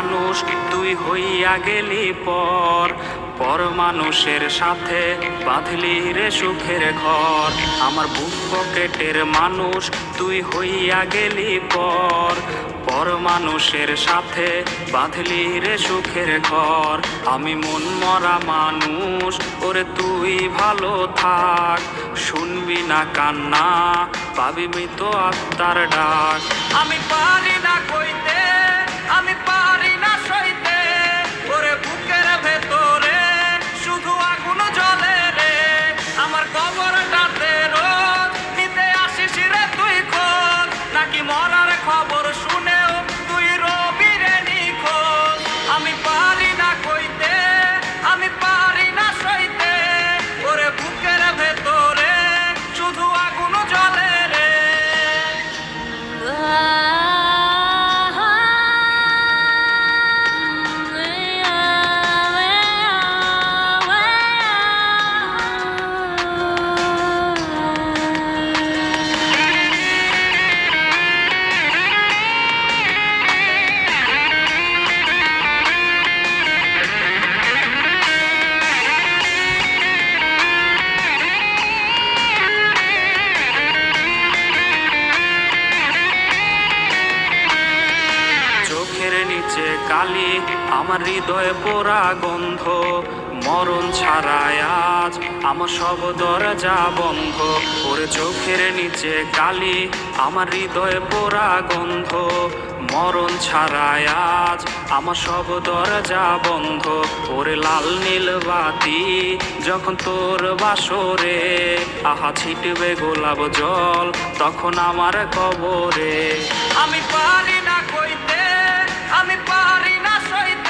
মানুষ তুই হইয়া গেলি পর, পর মানুষের সাথে বাঁধলি রে সুখের ঘর। আমার বুক পকেটের মানুষ তুই হইয়া গেলি পর, পর মানুষের সাথে বাঁধলি রে সুখের ঘর। আমি মন মরা মানুষ, ওরে তুই ভালো থাক, শুনবি না কান্না, পাবি মৃত আত্মার ডাক। আমি পারি না কইতে, আমি পারি না সইতে, ওরে বুকের ভেতরে শুধু আগুন জ্বলে রে। আমার কবরটাতে রোজ নিতে আসিস রে তুই খোঁজ, নাকি মরার খবর শুনেও তুই রবি রে নিখোঁজ। আমি পারি না কইতে, আমি পারি না সইতে, ওরে বুকের ভেতরে শুধু আগুন জ্বলে রে। চোখের নিচে কালি, আমার হৃদয়ে পোড়া গন্ধ, মরণ ছাড়ায় আজ আমার সব দরজা বন্ধ। ওরে চোখের নিচে কালি, আমার হৃদয়ে পোড়া গন্ধ, মরণ ছাড়ায় আজ আমার সব দরজা বন্ধ। ওরে লাল নীল বাতি যখন তোর বাসরে, আহা ছিটবে গোলাপ জল তখন আমার কবরে। আমি পারি না কইতে, আমি পারি না সইতে,